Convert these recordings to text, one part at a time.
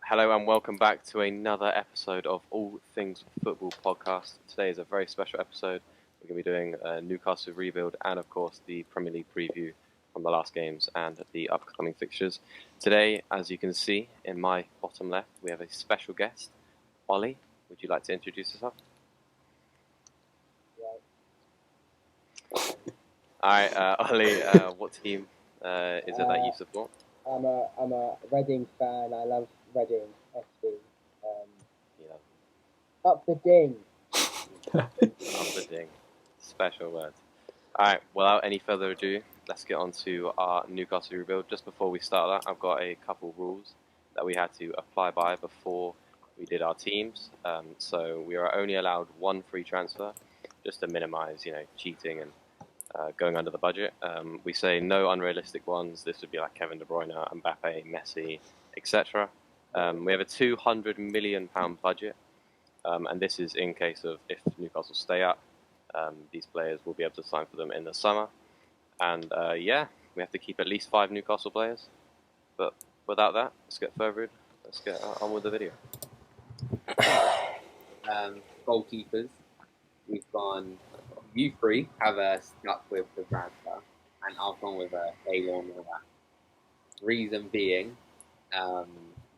Hello and welcome back to another episode of All Things Football Podcast. Today is a very special episode. We're going to be doing Newcastle rebuild and, of course, the Premier League preview from the last games and the upcoming fixtures. Today, as you can see in my bottom left, we have a special guest. Ollie, would you like to introduce yourself? Alright, Ollie, what team is it that you support? I'm a Reading fan. I love Reading FC. Up the ding. Up the ding. Special words. Alright, without any further ado, let's get on to our Newcastle rebuild. Just before we start that, I've got a couple rules that we had to apply by before we did our teams. So we are only allowed one free transfer, just to minimise, cheating and going under the budget. We say no unrealistic ones. This would be like Kevin De Bruyne, Mbappe, Messi, etc. We have a £200 million budget, and this is in case of if Newcastle stay up. These players will be able to sign for them in the summer. And we have to keep at least 5 Newcastle players. But without that, let's get further. Let's get on with the video. Goalkeepers, we've gone. You three have stuck with the transfer, and I've gone with Gaylor Miller. Reason being,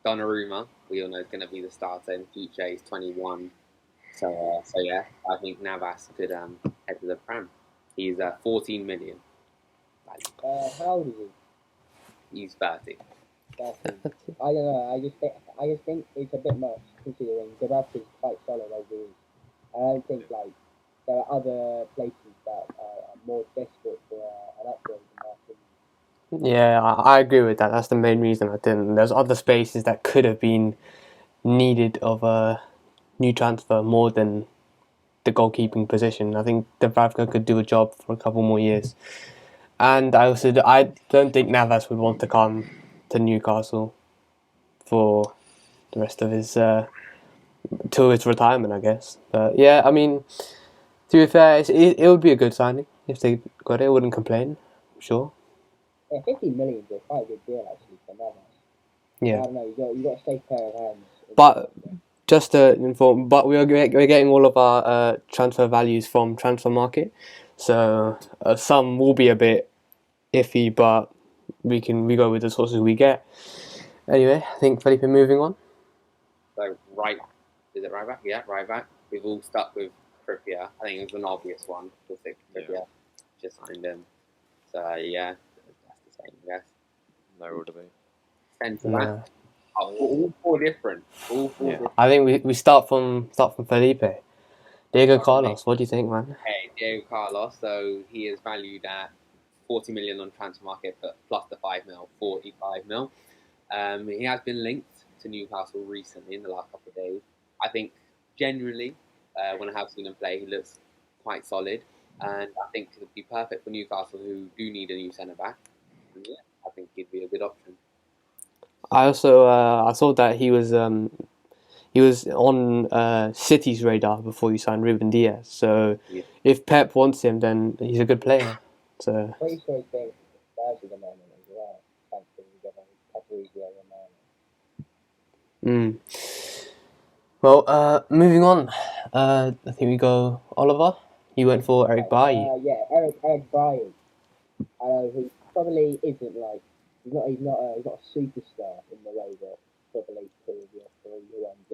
Donnarumma, we all know is going to be the starter in the future. He's 21, so yeah, I think Navas could head to the Prem. He's 14 million. How old is he? He's 30. 30. I don't know. I just think it's a bit much considering Gabath is quite solid as he is. I don't think there are other places that are more desperate for an upgrade than that. Yeah, I agree with that. That's the main reason I didn't. There's other spaces that could have been needed of a new transfer more than the goalkeeping position. I think Dubravka could do a job for a couple more years. And I don't think Navas would want to come to Newcastle for the rest of his till his retirement, I guess. But yeah, I mean, to be fair, it would be a good signing if they got it. I wouldn't complain, I'm sure. Yeah, 15 million is quite a good deal actually for Navas. Yeah. I don't know. You got a safe pair of hands. But just to inform, we're getting all of our transfer values from Transfer Market, so some will be a bit iffy, but we go with the sources we get. Anyway, I think Felipe, moving on. So is it right back? Yeah, right back. We've all stuck with Trippier. I think it was an obvious one. Trippier just signed him. So yeah, that's the same, I guess. No rule debate. Centre back. All four different. I think we start from Felipe. Diego Carlos, what do you think, man? Hey, Diego Carlos. So he is valued at 40 million on Transfer Market, but plus the 5 mil, 45 mil. He has been linked to Newcastle recently in the last couple of days. I think generally, when I have seen him play, he looks quite solid, and I think it would be perfect for Newcastle, who do need a new centre back. And yeah, I think he'd be a good option. I also I saw that he was on City's radar before you signed Ruben Diaz. So if Pep wants him, then he's a good player. So pretty sure he's playing for Spurs at the moment as well. Thanks to a couple of years ago. Well, moving on. I think we go Oliver. You went for Eric Bailly. Eric Bailly. He probably isn't he's not a superstar in the way that probably previous or UMD.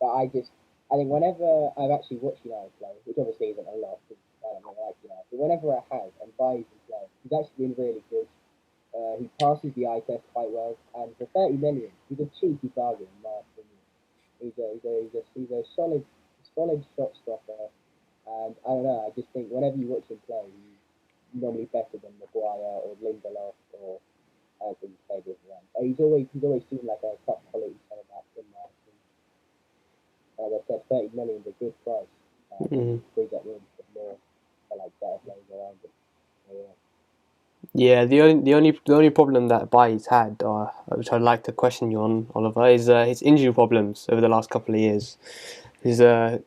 But I think whenever I've actually watched United play, which obviously isn't a lot, because I don't really like United, but whenever I have and Bailly's been playing, he's actually been really good. He passes the eye test quite well, and for 30 million, he's a cheeky bargain in my opinion. He's a solid shot stopper, and I don't know. I just think whenever you watch him play, he's normally better than Maguire or Lindelof or I think he's played with one. He's always seemed like a top quality centre back in my opinion. As I said, 30 million is a good price. Frees up room for more better players around him. Yeah, the only problem that Bailly's had, which I'd like to question you on, Oliver, is his injury problems over the last couple of years. He's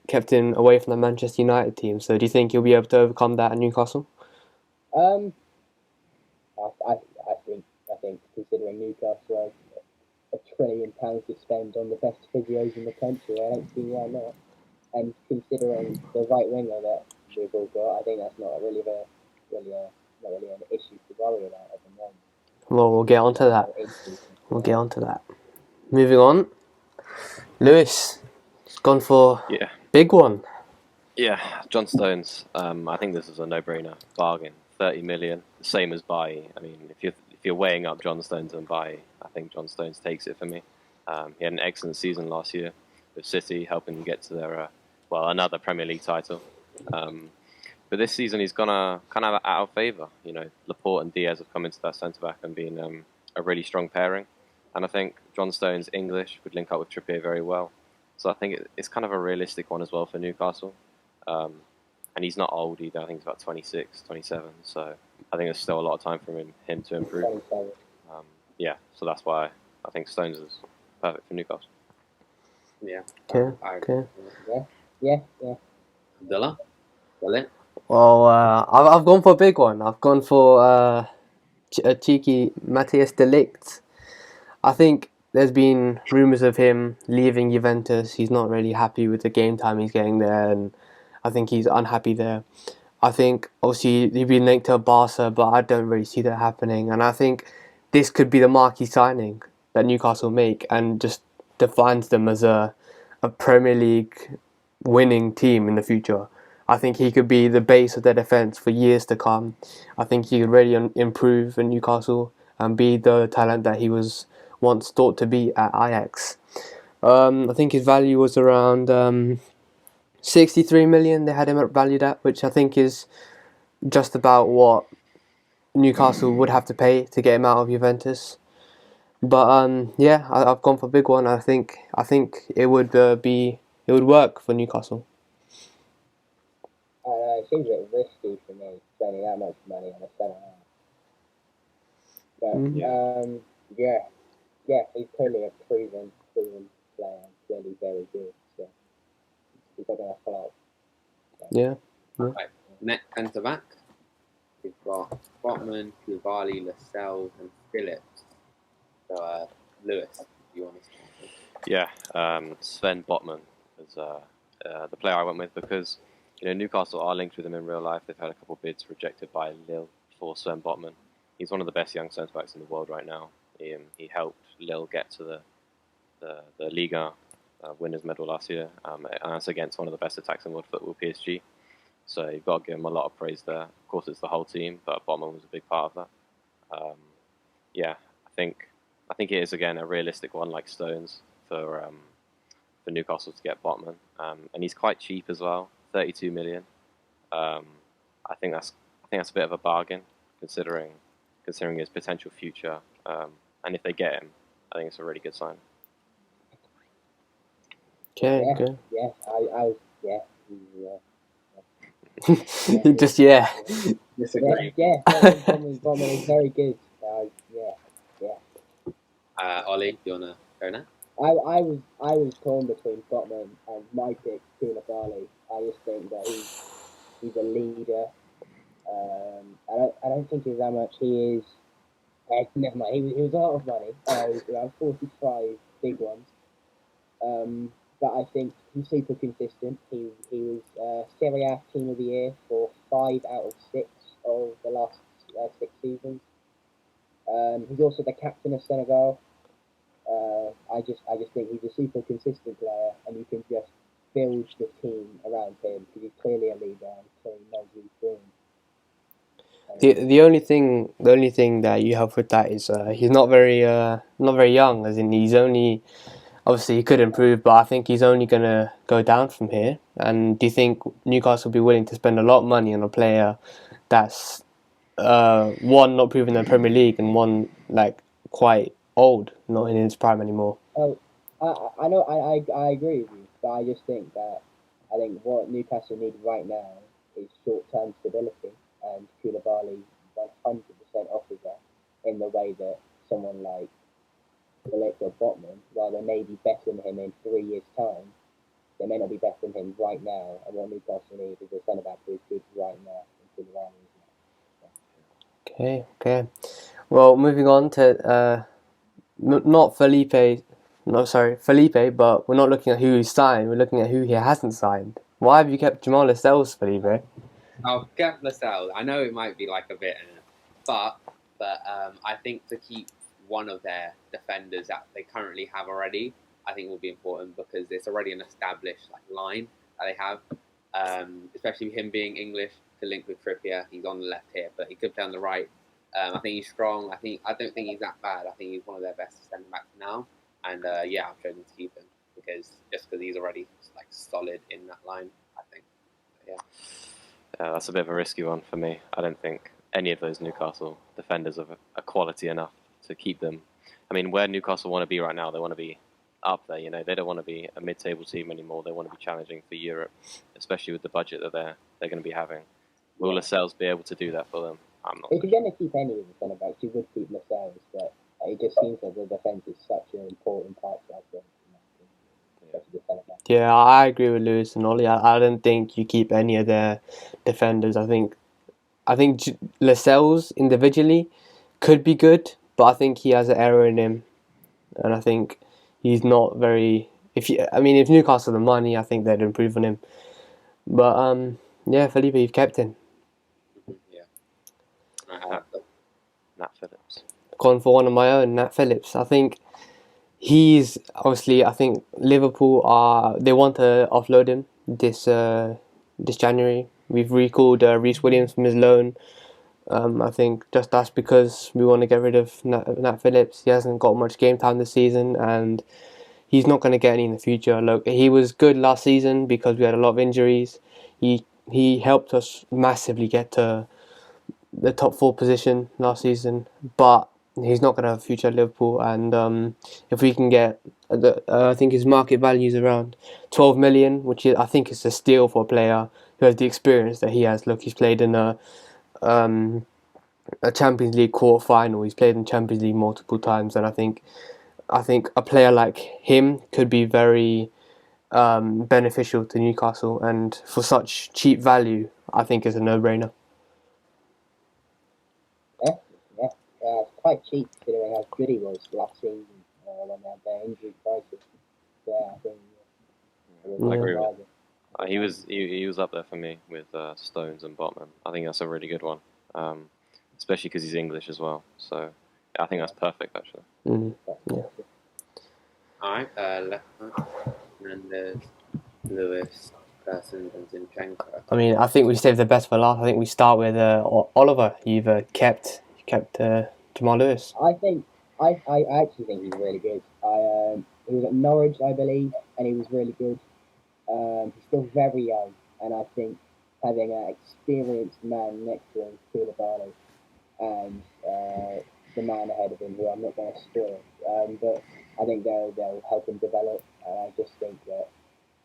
kept him away from the Manchester United team. So do you think he'll be able to overcome that at Newcastle? I think considering Newcastle are a £1 trillion to spend on the best physios in the country. I don't see why not. And considering the right winger that we've all got, I think that's not really an issue to worry about at the moment. Well, we'll get onto that. We'll get onto that. Moving on, Lewis, he's gone for Yeah. big one. Yeah, John Stones. I think this is a no-brainer bargain. 30 million, the same as Bailly. I mean, if you're weighing up John Stones and Bailly, I think John Stones takes it for me. He had an excellent season last year with City, helping them get to their another Premier League title. But this season he's gone kind of out of favour. You know, Laporte and Diaz have come into that centre back and been a really strong pairing. And I think John Stones, English, would link up with Trippier very well. So I think it's kind of a realistic one as well for Newcastle. And he's not old either. I think he's about 26, 27. So I think there's still a lot of time for him to improve. Yeah, so that's why I think Stones is perfect for Newcastle. Yeah. Okay. Yeah. Abdullah? Got it? Well, I've gone for a big one. I've gone for a cheeky Matthias de Ligt. I think there's been rumours of him leaving Juventus. He's not really happy with the game time he's getting there, and I think he's unhappy there. I think, obviously, he's been linked to Barca, but I don't really see that happening. And I think this could be the marquee signing that Newcastle make and just defines them as a Premier League winning team in the future. I think he could be the base of their defence for years to come. I think he could really improve in Newcastle and be the talent that he was once thought to be at Ajax. I think his value was around 63 million they had him valued at, which I think is just about what Newcastle would have to pay to get him out of Juventus. But yeah, I've gone for a big one. I think it would work for Newcastle. It seems a bit risky for me spending that much money on a centre half. But yeah, he's clearly a proven player, clearly very good. So he's not gonna flop. Yeah. Right. Next centre back, we've got Botman, Koulibaly, Lascelles, and Phillips. So, Lewis, do you want to start? Yeah, Sven Botman is the player I went with because Newcastle are linked with him in real life. They've had a couple of bids rejected by Lille for Sven Botman. He's one of the best young centre backs in the world right now. He helped Lille get to the Liga winners medal last year, and that's against one of the best attacks in world football, PSG. So you've got to give him a lot of praise there. Of course, it's the whole team, but Botman was a big part of that. Yeah, I think it is again a realistic one like Stones for Newcastle to get Botman, and he's quite cheap as well, 32 million. I think that's a bit of a bargain considering his potential future, and if they get him, I think it's a really good sign. Okay. Yeah. Just yeah. Disagree. Botman is very good. Ollie, do you want to go now? I was torn between Botman and my pick, Koulibaly. I just think that he's a leader. I don't think he's that much. He is. Never mind. He was a lot of money. He was around 45 big ones. But I think he's super consistent. He was Serie A Team of the Year for 5 out of 6 of the last 6 seasons. He's also the captain of Senegal. I just think he's a super consistent player, and you can just build the team around him because he's clearly a leader and clearly knows what he's doing. The only thing that you have with that is he's not very young, as in he's only, obviously he could improve, but I think he's only gonna go down from here. And do you think Newcastle will be willing to spend a lot of money on a player that's one, not proven in the Premier League, and one like quite old, not in his prime anymore? Oh, I know, I agree with you, but I just think that what Newcastle need right now is short-term stability, and Koulibaly 100% offers that in the way that someone like Phillips or Botman, while they may be better than him in 3 years' time, they may not be better than him right now, and what Newcastle need is a centre-back who is good right now, and Koulibaly is Okay. Well, moving on to not Felipe No, sorry, Felipe, but we're not looking at who he's signed. We're looking at who he hasn't signed. Why have you kept Jamal Lascelles, Felipe? I'll get Lascelles. I know it might be like a bit, but I think to keep one of their defenders that they currently have already, I think will be important because it's already an established like line that they have. Especially him being English to link with Trippier, he's on the left here, but he could play on the right. I think he's strong. I don't think he's that bad. I think he's one of their best centre backs now, and yeah, I've chosen to keep him because he's already like solid in that line. I think. But, yeah. That's a bit of a risky one for me. I don't think any of those Newcastle defenders are quality enough to keep them. I mean, where Newcastle want to be right now, they want to be up there. You know, they don't want to be a mid-table team anymore. They want to be challenging for Europe, especially with the budget that they're going to be having. Will Lascelles be able to do that for them? I'm not. If you're going to keep any of the centre backs, you would keep Lascelles, but it just seems that the defence is such an important part to our game. Yeah, I agree with Lewis and Ollie. I don't think you keep any of their defenders. I think Lascelles individually could be good, but I think he has an error in him, and I think he's not very. If Newcastle had the money, I think they'd improve on him. But yeah, Felipe, you've kept him. Yeah. I have them. Nat Phillips. Gone for one of my own, Nat Phillips. I think he's obviously. I think Liverpool they want to offload him this January. We've recalled Reece Williams from his loan. I think just that's because we want to get rid of Nat Phillips. He hasn't got much game time this season, and he's not going to get any in the future. Look, he was good last season because we had a lot of injuries. He helped us massively get to the top 4 position last season, but he's not going to have a future at Liverpool. And if we can get, I think his market value is around 12 million, which I think is a steal for a player who has the experience that he has. Look, he's played in a Champions League quarter final. He's played in Champions League multiple times, and I think a player like him could be very beneficial to Newcastle. And for such cheap value, I think is a no-brainer. It's quite cheap considering how good he was last season when they had their injury crisis. Yeah, I think I agree with he was up there for me with Stones and Botman. I think that's a really good one, especially because he's English as well. So I think that's perfect, actually. Mm-hmm. Yeah. All right, left back, and then there's Lewis, Persson, and Zinchenko. I mean, I think we saved the best for last. I think we start with Oliver. You've kept Jamal Lewis. I actually think he's really good. He was at Norwich, I believe, and he was really good. He's still very young, and I think having an experienced man next to him, Koulibaly, and the man ahead of him, who I'm not going to spoil, but I think they'll help him develop. And I just think that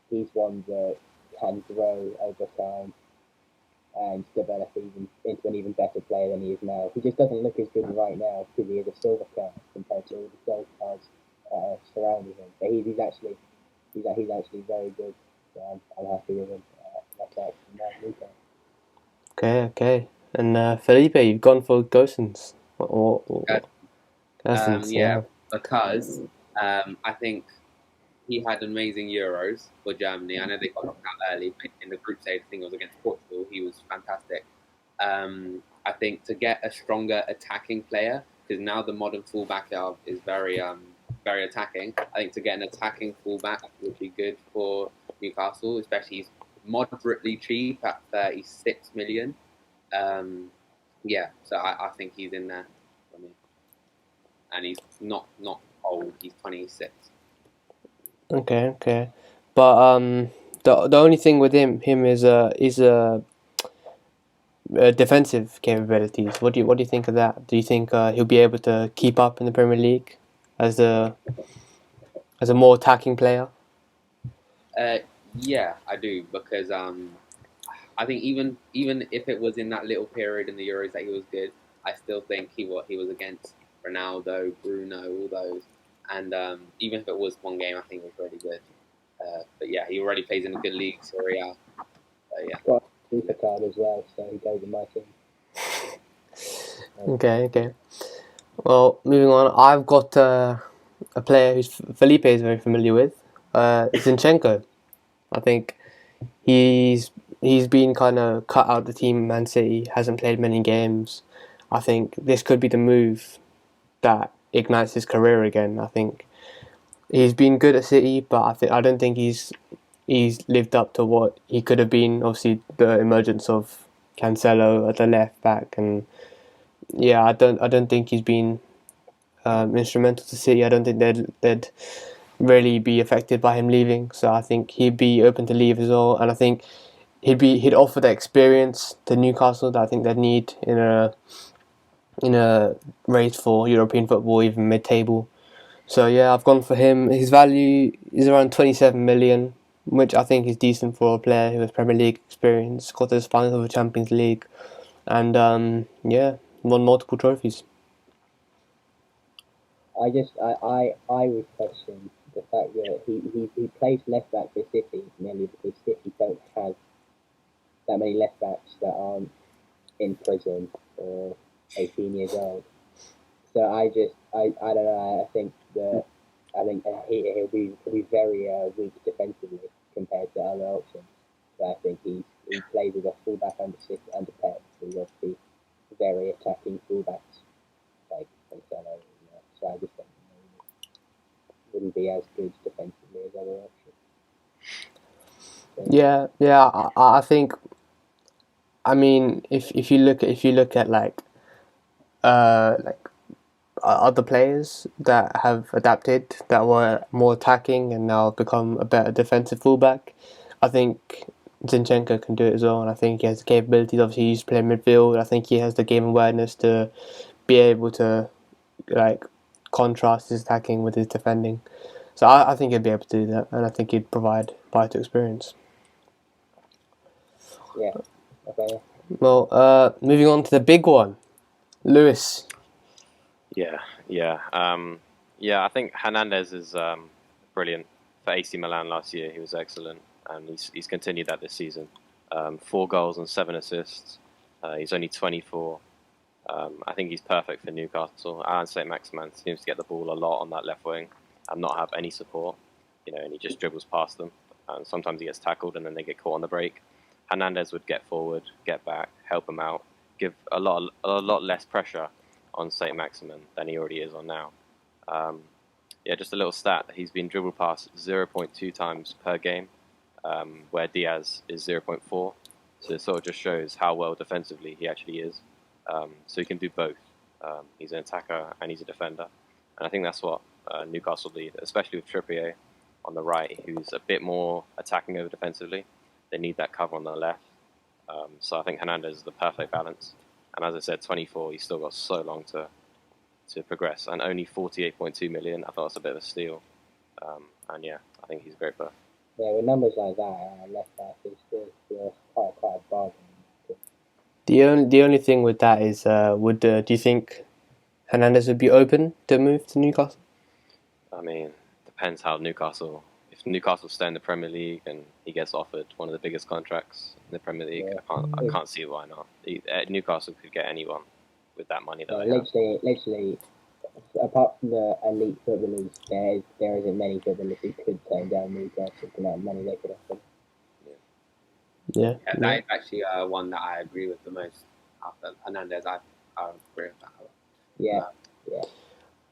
he's one that can grow over time and develop into an even better player than he is now. He just doesn't look as good right now because he is a silver card compared to all the gold cards surrounding him. But he's actually very good. So I'm happy with him. Okay. And Felipe, you've gone for Gosens. Yeah, because I think he had amazing Euros for Germany. I know they got knocked out early in the group stage. I think it was against Portugal. He was fantastic. I think to get a stronger attacking player, because now the modern fullback is very attacking. I think to get an attacking fullback would be good for Newcastle, especially he's moderately cheap at 36 million. Yeah, so I think he's in there for me. And he's not old. He's 26. Okay. But the only thing with him is defensive capabilities. What do you think of that? Do you think he'll be able to keep up in the Premier League as a more attacking player? Yeah, I do, because I think even if it was in that little period in the Euros that he was good, I still think he was against Ronaldo, Bruno, all those, and even if it was one game, I think it was really good. But yeah, he already plays in a good league, Serie A. Yeah. Got a super card as well, so he goes in my team. Okay. Well, moving on, I've got a player who's Felipe is very familiar with, Zinchenko. I think he's been kind of cut out of the team at Man City, hasn't played many games. I think this could be the move that ignites his career again. I think he's been good at City, but I don't think he's lived up to what he could have been. Obviously, the emergence of Cancelo at the left back, and yeah, I don't think he's been instrumental to City. I don't think they'd really be affected by him leaving. So I think he'd be open to leave as well, and I think he'd offer the experience to Newcastle that I think they'd need in a race for European football, even mid-table. So yeah, I've gone for him. His value is around 27 million, which I think is decent for a player who has Premier League experience, got to the finals of the Champions League, and yeah, won multiple trophies. I would question the fact that he plays left back for City mainly because City don't have that many left backs that aren't in prison or 18 years old. So I don't know. I think he'll be very weak defensively compared to other options. But I think he plays as a fullback under Pep, who's obviously very attacking fullbacks like Cancelo. So I just think he wouldn't be as good defensively as other options. So, Yeah. I think. I mean, if you look at like other players that have adapted, that were more attacking and now have become a better defensive fullback, I think Zinchenko can do it as well, and I think he has the capabilities. Obviously, he used to play midfield. I think he has the game awareness to be able to like contrast his attacking with his defending. So I think he'd be able to do that, and I think he'd provide vital experience. yeah. Okay. Well, moving on to the big one, Lewis. Yeah. I think Hernandez is brilliant for AC Milan last year. He was excellent, and he's continued that this season. 4 goals and 7 assists. He's only 24. I think he's perfect for Newcastle. And Saint-Maximin seems to get the ball a lot on that left wing and not have any support, and he just dribbles past them. And sometimes he gets tackled and then they get caught on the break. Hernandez would get forward, get back, help him out, give a lot less pressure on Saint-Maximin than he already is on now. Just a little stat: he's been dribbled past 0.2 times per game, where Diaz is 0.4. So it sort of just shows how well defensively he actually is. So he can do both. He's an attacker and he's a defender, and I think that's what Newcastle need, especially with Trippier on the right, who's a bit more attacking over defensively. They need that cover on the left. So I think Hernandez is the perfect balance. And as I said, 24, he's still got so long to progress. And only 48.2 million, I thought that's a bit of a steal. And yeah, I think he's a great player. Yeah, with numbers like that, left back is still quite a bargain. The only thing with that is, do you think Hernandez would be open to move to Newcastle? I mean, depends how Newcastle. If Newcastle stay in the Premier League and he gets offered one of the biggest contracts in the Premier League, Yeah. I can't see why not. Newcastle could get anyone with that money that they have. Literally, apart from the elite footballers, there isn't many footballers who could turn down Newcastle for the amount of money they could offer. Yeah. That is actually one that I agree with the most. After Hernandez, I agree with that a lot. Yeah.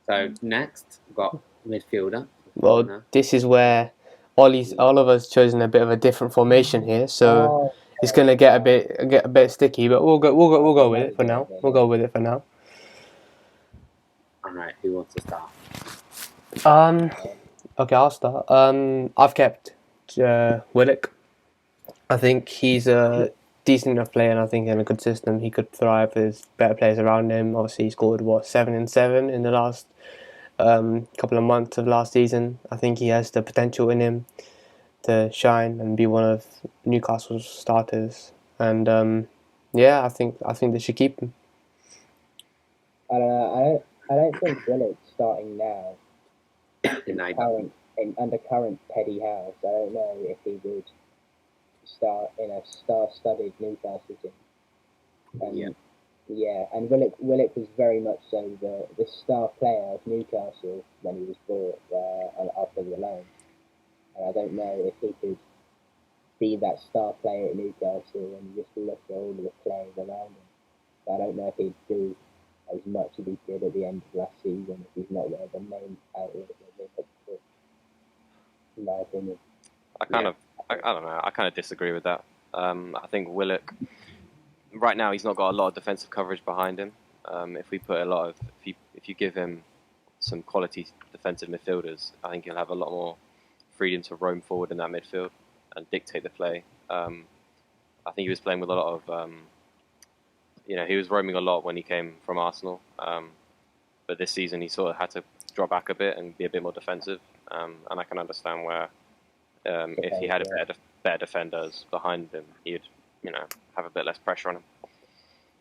So next, we've got midfielder. Well, this is where all of us chosen a bit of a different formation here, so it's gonna get a bit sticky. But we'll go with it for now. We'll go with it for now. All right, who wants to start? Okay, I'll start. I've kept Willock. I think he's a decent enough player, and I think in a good system he could thrive with better players around him. Obviously, he scored 7 and 7 in the last couple of months of last season. I think he has the potential in him to shine and be one of Newcastle's starters. And I think they should keep him. I don't know. I don't think Willock's starting now. Under current Petty House, I don't know if he would start in a star-studded Newcastle team. Yeah, and Willock was very much so the star player of Newcastle when he was bought after the loan. And I don't know if he could be that star player at Newcastle and just look at all of the players around him. But I don't know if he'd do as much as he did at the end of last season if he's not the main outlet that they put forward, in my opinion. I don't know. I kind of disagree with that. I think Willock right now he's not got a lot of defensive coverage behind him. If we put a lot of if you give him some quality defensive midfielders, I think he'll have a lot more freedom to roam forward in that midfield and dictate the play. I think he was playing with a lot of he was roaming a lot when he came from Arsenal. But this season he sort of had to drop back a bit and be a bit more defensive. And I can understand where if he had a better defenders behind him, he'd have a bit less pressure on him.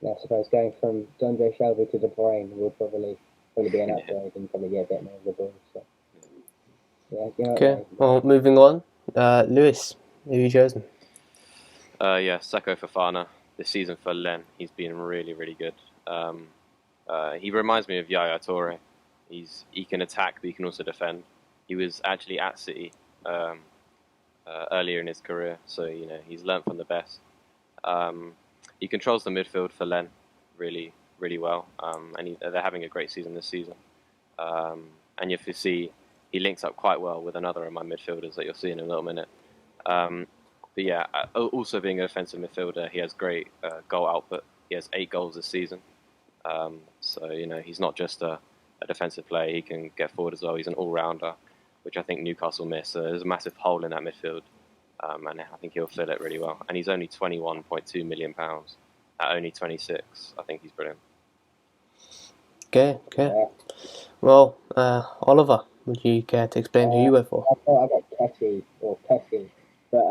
Yeah, I suppose going from Andre Shelby to De Bruyne would probably be an upgrade and probably get a bit more of the ball. So. Yeah, okay, well, moving on. Lewis, who have you chosen? Seko Fofana. This season for Lens, he's been really, really good. He reminds me of Yaya Toure. He can attack, but he can also defend. He was actually at City earlier in his career, so he's learnt from the best. He controls the midfield for Lens really, really well, and they're having a great season this season. And if you see, he links up quite well with another of my midfielders that you'll see in a little minute. But yeah, also being a defensive midfielder, he has great goal output. He has 8 goals this season. So he's not just a defensive player. He can get forward as well. He's an all-rounder, which I think Newcastle missed. So there's a massive hole in that midfield, and I think he'll fill it really well. And he's only £21.2 million at only 26. I think he's brilliant. Okay. Well, Oliver, would you care to explain who you went for? I thought I got Kessie, but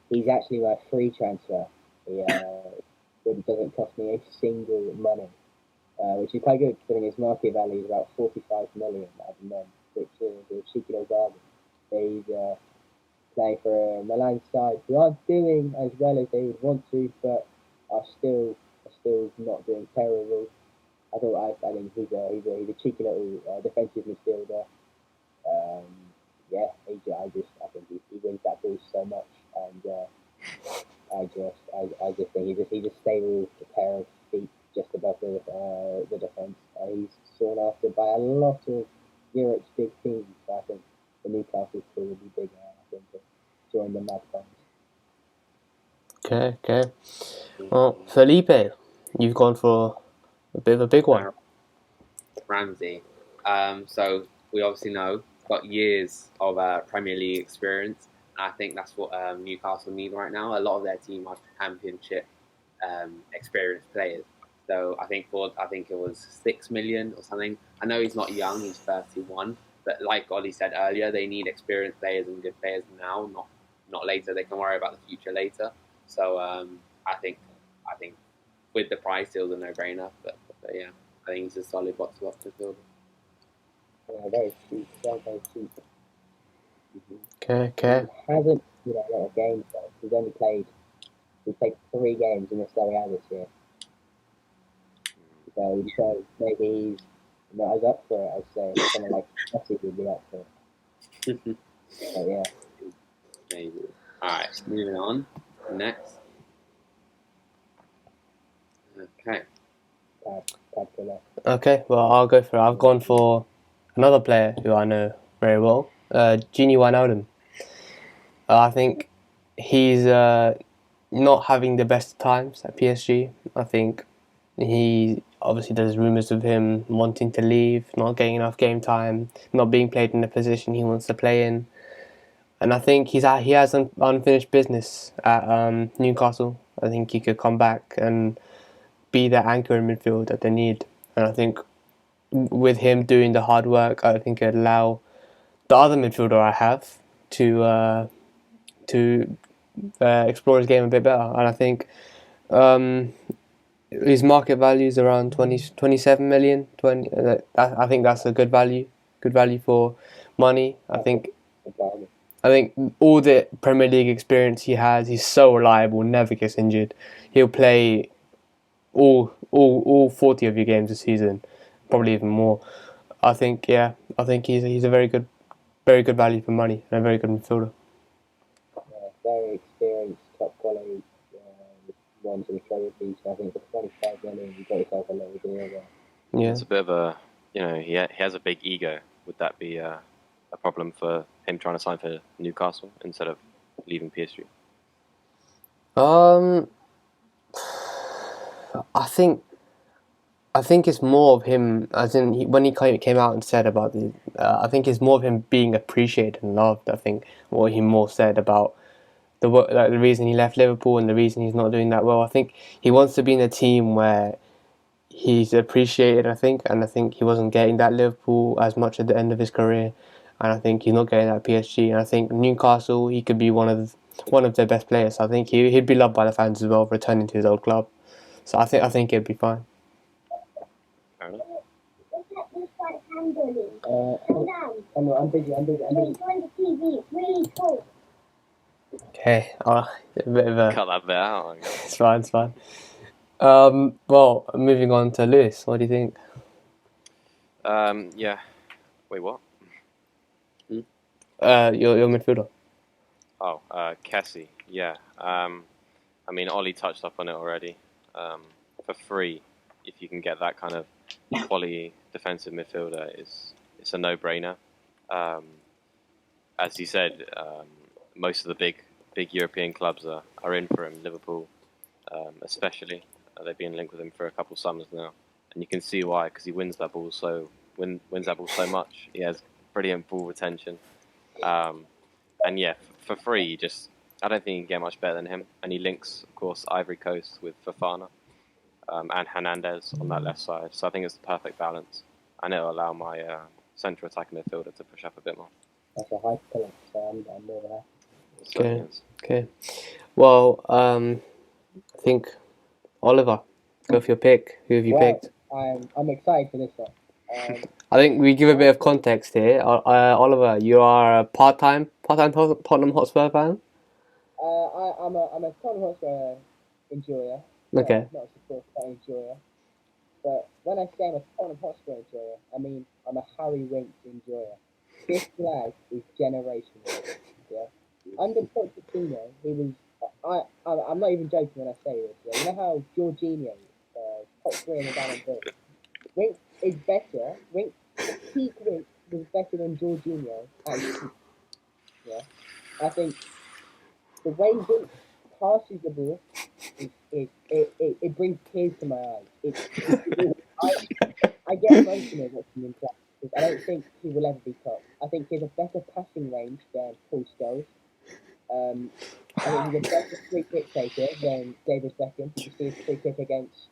he's actually my free transfer. It doesn't cost me a single money, which is quite good considering his market value is about 45 million at the moment, which is a cheeky little bargain. He's playing for a Milan side who aren't doing as well as they would want to, but are still not doing terrible. I think he's a cheeky little defensive midfielder. I think he wins that boost so much, and I just think he's a stable pair of feet just above the defence. He's sought after by a lot of Europe's big teams. So I think the Newcastle crew will be big. I think to join the Magpies. Okay. Well, Felipe, you've gone for a bit of a big one. Ramsey. So we obviously know got years of Premier League experience. And I think that's what Newcastle need right now. A lot of their team are Championship experienced players. So I think it was 6 million or something. I know he's not young; he's 31. But like Ollie said earlier, they need experienced players and good players now, not later. They can worry about the future later. So I think with the price, it was a no-brainer. But yeah, I think he's a solid box-to-box midfielder. Yeah, very cheap. Very cheap. Okay. He hasn't a lot of games though. He's played 3 games in the Serie A this year. So maybe he's not as up for it, I'd say. Someone like Messi would be up for it. So yeah. Maybe. Alright, moving on. Next. Okay. Bad killer. Okay, well, I'll go for it. I've gone for another player who I know very well, Gini Wijnaldum. I think he's not having the best times at PSG. I think he obviously there's rumours of him wanting to leave, not getting enough game time, not being played in the position he wants to play in. And I think he has unfinished business at Newcastle. I think he could come back and be the anchor in midfield that they need. And I think with him doing the hard work, I think it'd allow the other midfielder I have to explore his game a bit better. And I think his market value is around 27 million. I think that's a good value for money. I think all the Premier League experience he has, he's so reliable, never gets injured. He'll play all 40 of your games this season, probably even more. I think he's a very good value for money and a very good midfielder. Very experienced, top quality, won some trophies. I think for 25 million, you got yourself a little deal there. Yeah, It's a bit of a, he has a big ego. Would that be a problem for him trying to sign for Newcastle instead of leaving PSG? I think it's more of him, as in when he came out and said about the. I think it's more of him being appreciated and loved. I think what he more said about the reason he left Liverpool and the reason he's not doing that well. I think he wants to be in a team where he's appreciated. And I think he wasn't getting that Liverpool as much at the end of his career, and I think he's not getting that PSG. And I think Newcastle, he could be one of their best players. I think he'd be loved by the fans as well, returning to his old club. So I think it'd be fine. Fair enough. I'm busy. Okay, a bit of a. Cut that bit out. It's fine. Well, moving on to Lewis. What do you think? Yeah. Wait, what? Your midfielder. Oh, Kessie. Yeah. I mean, Ollie touched up on it already. For free, if you can get that kind of quality defensive midfielder, it's a no-brainer. As you said, most of the big European clubs are in for him. Liverpool, especially, they've been linked with him for a couple of summers now, and you can see why, because he wins that ball so much. He has brilliant ball retention, and yeah, for free, I don't think you can get much better than him. And he links, of course, Ivory Coast with Fofana and Hernandez on that left side. So I think it's the perfect balance, and it'll allow my central attacking midfielder to push up a bit more. That's a high pull, so I'm more than happy. Okay. Well, I think Oliver, go for your pick. Who have you picked? I'm excited for this one. I think we give a bit of context here. Oliver, you are a part-time Tottenham Hotspur fan. I'm a Tottenham Hotspur enjoyer. Okay. Not a supporter, enjoyer. But when I say I'm a Tottenham Hotspur enjoyer, I mean I'm a Harry Winks enjoyer. This flag is generational. Yeah. Under Pochettino, he was. I'm not even joking when I say this. Yeah? You know how Jorginho, top 3 in the Ballon d'Or. Winks is better. Peak Winks was better than Jorginho at his peak. Yeah. I think the way Winks passes the ball, it brings tears to my eyes. I get emotional watching him play because I don't think he will ever be top. I think he has a better passing range than Paul Scholes. I think he's a better free kick taker than David Beckham. You see his free kick against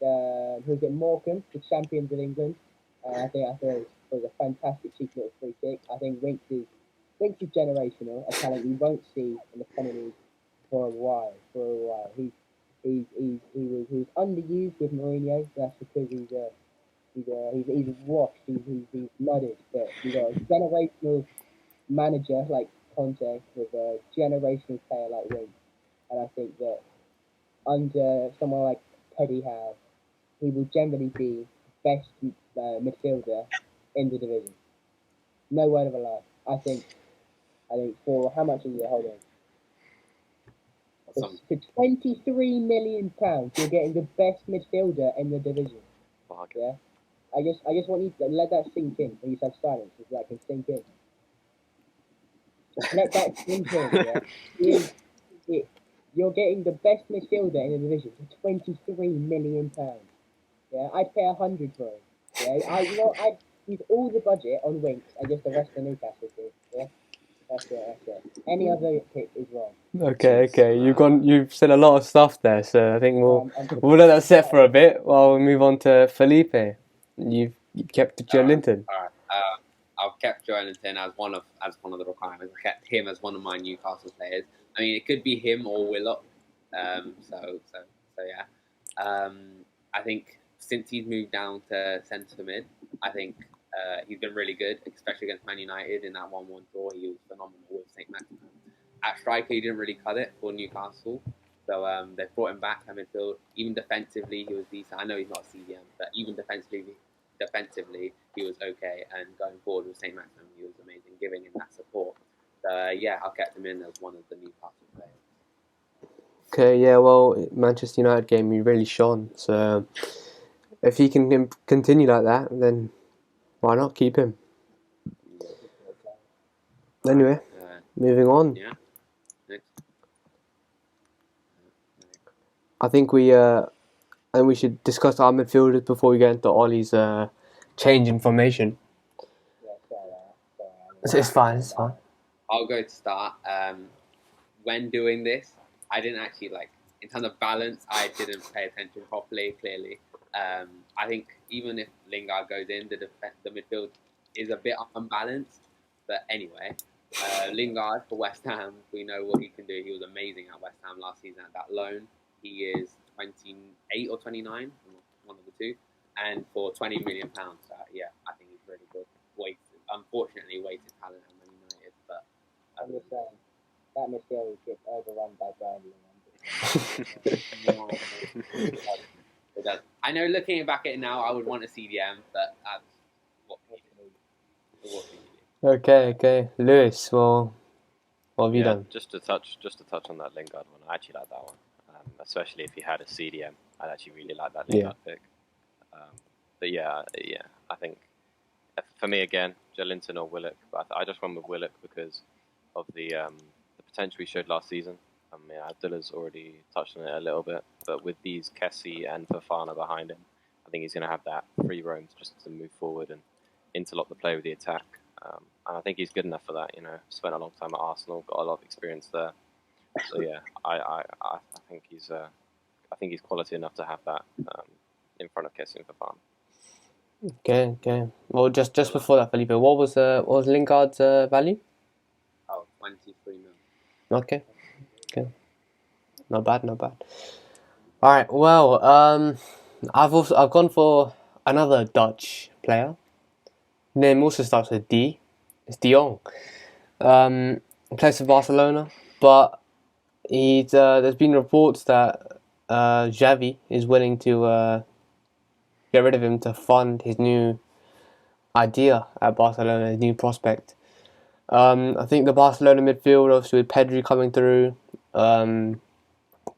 who's it, Morecambe, the champions of England. I thought it was a fantastic cheeky little free kick. I think Winks is generational, a talent we won't see in the Premier League for a while. He was underused with Mourinho. That's because he's washed. He's mudded. But you got a generational manager like Conte with a generational player like Winks, and I think that under someone like Teddy Howe, he will generally be best midfielder in the division. No word of a lie. I think for how much is it? Hold on. For £23 million, you're getting the best midfielder in the division. Yeah. I just want you to let that sink in. When you have silence, so that can sink in. Let that sink in. Yeah. You're getting the best midfielder in the division for £23 million. Yeah, I'd pay 100 for him. Yeah, I'd use all the budget on Winks and just the rest of Newcastle team. Yeah, that's it. Any other pick is wrong. Okay. You've said a lot of stuff there, so I think we'll let that set for a bit while we move on to Felipe. You've kept Joe Linton. All right. I've kept Joe Linton as one of the requirements. I kept him as one of my Newcastle players. I mean, it could be him or Willock. So yeah. I think since he's moved down to centre mid, I think he's been really good, especially against Man United in that 1-1 draw. He was phenomenal with St. Maximin. At striker, he didn't really cut it for Newcastle, So they've brought him back at midfield. Even defensively, he was decent. I know he's not a CDM, but even defensively, he was okay. And going forward with St. Maximum, he was amazing, giving him that support. So yeah, I'll get him in as one of the Newcastle players. Okay, yeah, well, Manchester United game, he really shone. So if he can continue like that, then why not keep him? Anyway, moving on. Yeah. Next. I think we should discuss our midfielders before we get into Ollie's change in formation. Yeah, It's fine. I'll go to start. When doing this, I didn't actually in terms of balance. I didn't pay attention properly. Clearly, I think even if Lingard goes in, the midfield is a bit unbalanced. But anyway, Lingard for West Ham, we know what he can do. He was amazing at West Ham last season at that loan. He is 28 or 29, one of the two, and for £20 million. Yeah, I think he's really good. Unfortunately, wasted talent at Man United, but I'm just saying that midfield gets overrun by Burnley. It does. I know, looking back at it now, I would want a CDM, but that's what we do. Okay. Lewis, well, what have you done? Just to touch on that Lingard one. I actually like that one, especially if he had a CDM. I'd actually really like that Lingard pick. But yeah, I think for me again, Joelinton or Willock. But I just went with Willock because of the potential he showed last season. I mean, Abdullah's already touched on it a little bit, but with these Kessie and Fofana behind him, I think he's going to have that free roam just to move forward and interlock the play with the attack. And I think he's good enough for that. Spent a long time at Arsenal, got a lot of experience there. So yeah, I think he's quality enough to have that in front of Kessie and Fofana. Okay. Well, just before that, Felipe, what was Lingard's value? 23 million. Okay. Not bad. All right. Well, I've gone for another Dutch player. Name also starts with D. It's De Jong. Plays for Barcelona, but there's been reports that Xavi is willing to get rid of him to fund his new idea at Barcelona, his new prospect. I think the Barcelona midfield, obviously with Pedri coming through,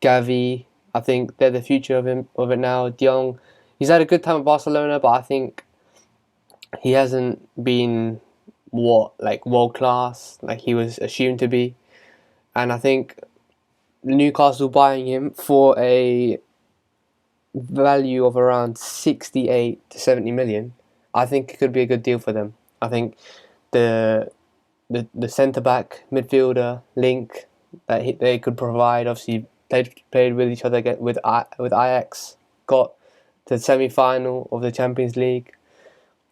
Gavi, I think they're the future of it now. De Jong, he's had a good time at Barcelona, but I think he hasn't been world class like he was assumed to be. And I think Newcastle buying him for a value of around 68 to 70 million, I think it could be a good deal for them. I think the centre back midfielder link that they could provide, obviously played with each other with Ajax, got to the semi-final of the Champions League.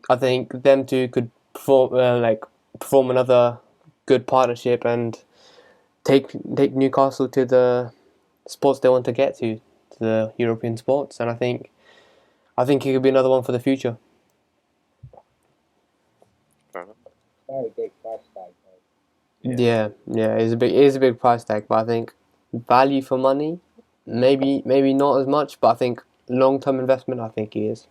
I think them two could perform another good partnership and take Newcastle to the spots they want to get to the European sports, and I think it could be another one for the future. Very big price tag. Yeah, it is a big price tag, but I think value for money, maybe not as much, but I think long-term investment, I think he is.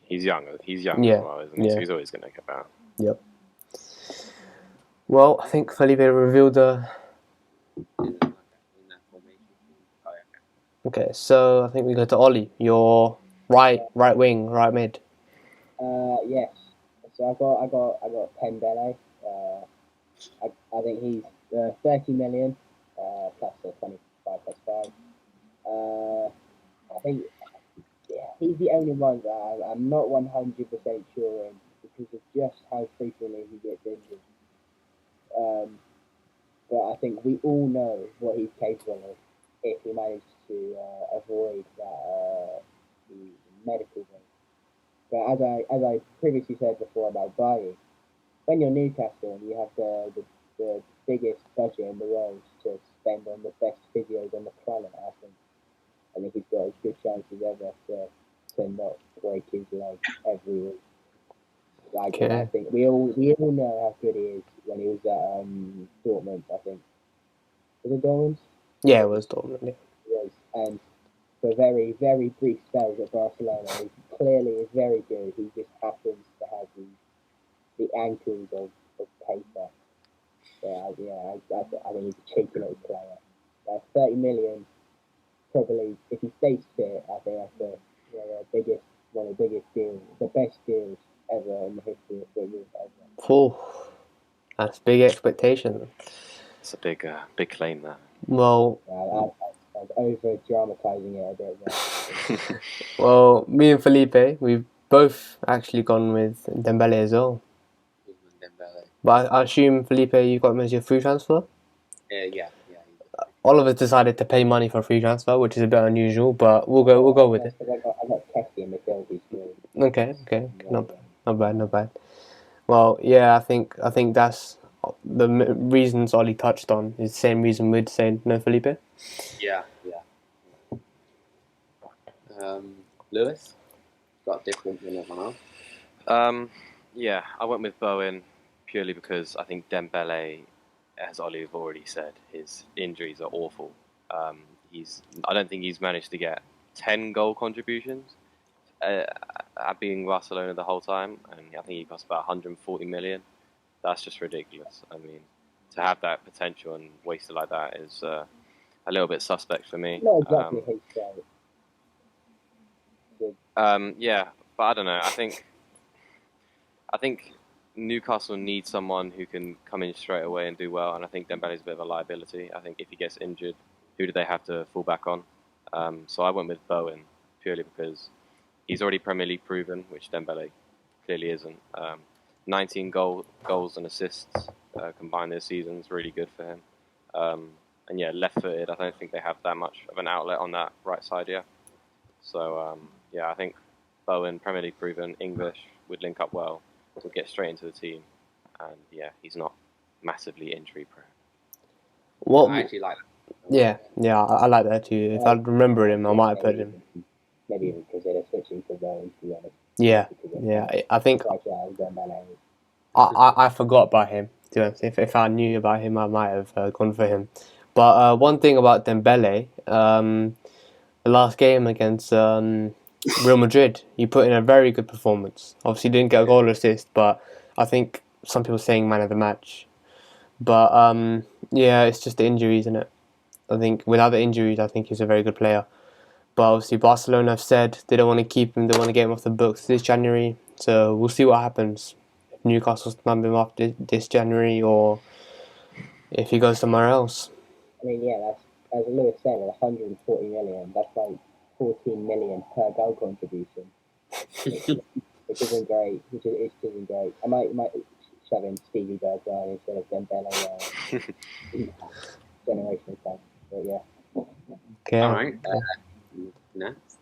He's young as well, isn't he? So he's always going to get better. Yep. Well, I think Felipe revealed the... Okay, so I think we go to Ollie. Your right wing, right mid. Yes. So I got Pembele. I think he's 30 million plus the 25 plus 5. I think he's the only one that I'm not 100% sure in because of just how frequently he gets injured. But I think we all know what he's capable of if he managed to avoid that the medical thing. But as I previously said before about buying, when you're Newcastle and you have the biggest budget in the world to spend on the best physios on the planet, I think he's got as good chances ever to not break his leg every week. I think we all know how good he is when he was at Dortmund. I think was it Dortmund? Yeah, it was Dortmund. Yeah. and for very, very brief spells at Barcelona, he clearly is very good. He just happens to have the ankles of paper. I think he's a cheeky little player. 30 million, probably, if he stays fit, I think that's one of the biggest deals, the best deals ever in the history of football. Oh, that's big expectation. It's a big claim there. Well, I was over dramatising it a bit. well, me and Felipe, we've both actually gone with Dembele as well. Dembele. But I assume, Felipe, you got him as your free transfer? Yeah. All of us decided to pay money for a free transfer, which is a bit unusual, but we'll go with it. I got Kessie in midfield. Okay. Not bad. Well, yeah, I think that's the reasons Ollie touched on is the same reason we'd say no, Felipe. Yeah. Lewis got different than everyone else. Yeah, I went with Bowen purely because I think Dembele, as Ollie have already said, his injuries are awful. I don't think he's managed to get 10 goal contributions at being Barcelona the whole time, and I think he cost about 140 million. That's just ridiculous. I mean, to have that potential and waste it like that is a little bit suspect for me. Not exactly his fault. Yeah, but I don't know. I think Newcastle needs someone who can come in straight away and do well, and I think Dembele's a bit of a liability. I think if he gets injured, who do they have to fall back on? So I went with Bowen purely because he's already Premier League proven, which Dembele clearly isn't. 19 goals and assists combined this season is really good for him. And yeah, left-footed, I don't think they have that much of an outlet on that right side yet. So yeah, I think Bowen, Premier League proven, English, would link up well, would get straight into the team, and yeah, he's not massively injury prone. I actually like that. Yeah, I like that too. If I remember him, I might have put him. Maybe even consider switching to Bowen, to be honest. Yeah. I think I forgot about him. To be honest, if I knew about him, I might have gone for him. But one thing about Dembele, the last game against Real Madrid, he put in a very good performance. Obviously, didn't get a goal or assist, but I think some people are saying man of the match. But yeah, it's just the injuries, isn't it? I think without the injuries, I think he's a very good player. But obviously, Barcelona have said they don't want to keep him. They want to get him off the books this January. So we'll see what happens. If Newcastle snub him off this January, or if he goes somewhere else. I mean, yeah, that's, as Lewis said, 140 million. That's like 14 million per goal contribution, which isn't great. It isn't great. I might shove in Stevie Bergwijn instead of Dembele. Generational thing, but yeah. Okay. All right. Next,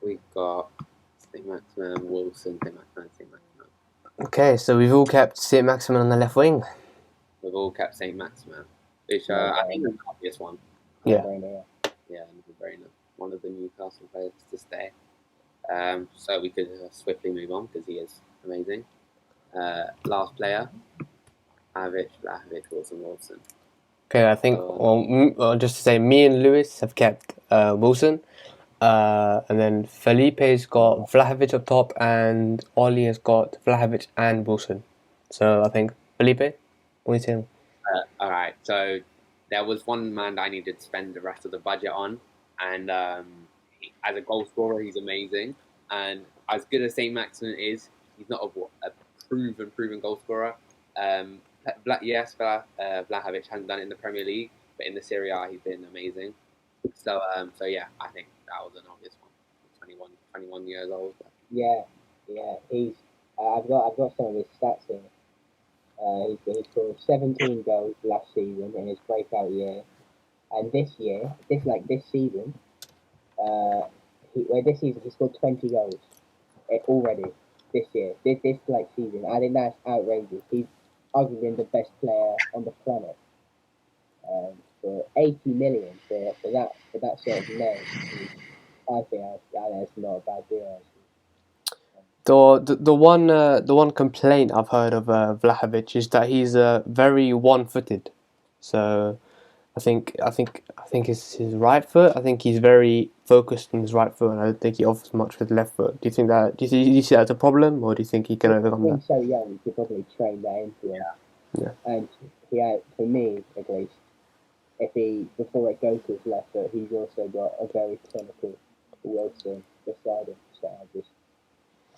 we've got St. Maximin, Wilson, St. Maximin. Okay, so we've all kept St. Maximin on the left wing. We've all kept St. Maximin, which I think is the obvious one. Yeah. Yeah, one of the Newcastle players to stay. So we could swiftly move on because he is amazing. Last player, Vlahovic, Wilson. Okay, I think, just to say, me and Lewis have kept Wilson. And then Felipe's got Vlahovic up top, and Ollie has got Vlahovic and Wilson. So I think, Felipe, what do you think? All right, so there was one man that I needed to spend the rest of the budget on, and as a goal scorer, he's amazing. And as good as St. Maximin is, he's not a proven goal scorer. Vlahovic hasn't done it in the Premier League, but in the Serie A, he's been amazing. So yeah, I think that was an obvious one. 21 years old. Yeah. He's. I've got some of his stats here. He scored 17 goals last season in his breakout year, and this season, he scored 20 goals already this year. This season, I think that's outrageous. He's arguably the best player on the planet. For 80 million for that sort of name, I think that's not a bad deal. The one complaint I've heard of Vlahovic is that he's very one-footed. So I think it's his right foot. I think he's very focused on his right foot, and I don't think he offers much with the left foot. Do you see that as a problem, or do you think he can overcome that? Being so young, you could probably train that into him. Yeah. And for me at least, if he before it goes to his left foot, he's also got a very clinical Wilson beside him. So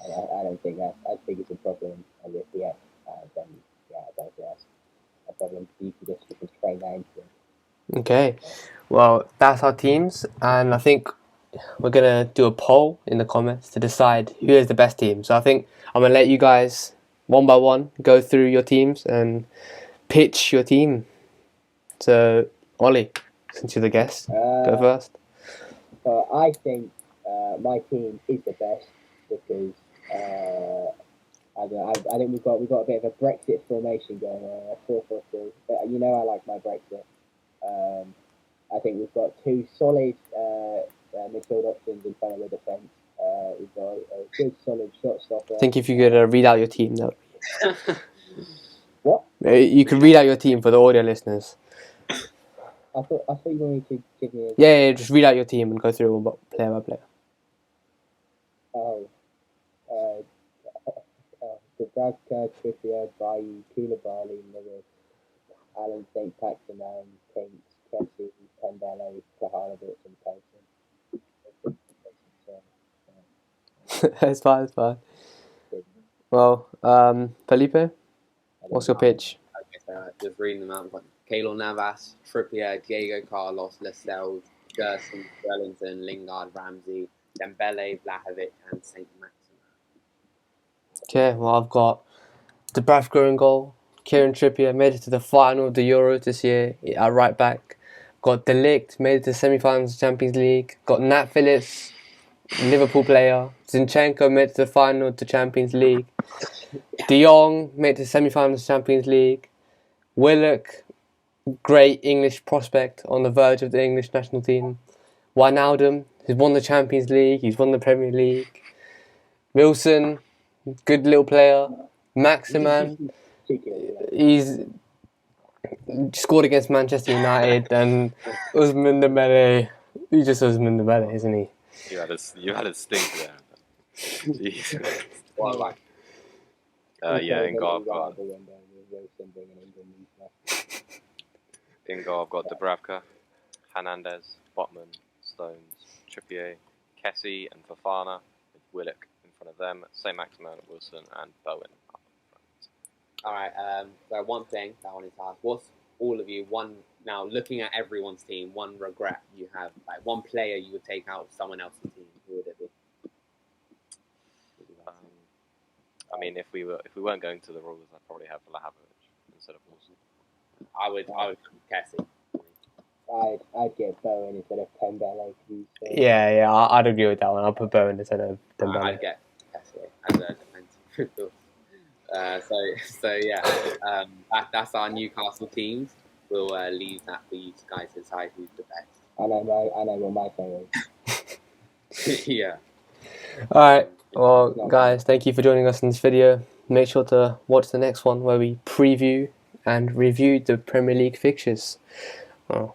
I don't think that. I think it's a problem. And if then I don't think that's a problem. You can train that into him. Okay, well, that's our teams, and I think we're gonna do a poll in the comments to decide who is the best team. So I think I'm gonna let you guys one by one go through your teams and pitch your team. So Ollie, since you're the guest, go first. I think my team is the best because I think we've got a bit of a Brexit formation going on, 4-4-2. But I like my Brexit. I think we've got two solid midfield options in front of the defence. We've got a good solid shot stopper. I think if you could read out your team, that would be... What? You could read out your team for the audio listeners. I thought you wanted to give me. Yeah, just read out your team and go through it player by player. Dubravka, Trippier, Bailly, Koulibaly, Lewis, Alan St. Paxman, Kinks, Kessie, Pendele, Klahanovic, and Tyson. It's fine. Well, Felipe, what's your pitch? Okay, so just reading them out. We've got Keylor Navas, Trippier, Diego Carlos, Lascelles, Gerson, Wellington, Lingard, Ramsey, Dembele, Vlahovic, and St. Maximin. Okay, well, I've got Dubravka in goal. Kieran Trippier made it to the final of the Euros this year at right back. Got De Ligt, made it to semi-finals of the Champions League. Got Nat Phillips, Liverpool player. Zinchenko made it to the final of the Champions League. De Jong made it to the semi-finals of the Champions League. Willock, great English prospect on the verge of the English national team. Wijnaldum, he's won the Champions League, he's won the Premier League. Wilson, good little player. Maximin, he's scored against Manchester United, and Ousmane Dembele, he's just Ousmane Dembele, isn't he? You had a stink there. Jeez. Well, in goal I've got Dubravka, Hernandez, Botman, Stones, Trippier, Kessie, and Fofana, with Willock in front of them, St. Maximin, Wilson, and Bowen up front. Alright, so one thing that I wanted to ask, what's all of you, now looking at everyone's team, one regret you have, like one player you would take out of someone else's team, who would it be? I mean, if we weren't going to the rules, I'd probably have Vlahovic instead of Wilson. I would Kessie. I'd get Bowen instead of Pendele. Yeah, I'd agree with that one. I'll put Bowen instead of Dembele. I'd get Kessie as a defensive. That's our Newcastle teams. We'll leave that for you guys to decide who's the best. I know what my thing is. Yeah. Alright, well, guys, thank you for joining us in this video. Make sure to watch the next one where we preview and review the Premier League fixtures. Well,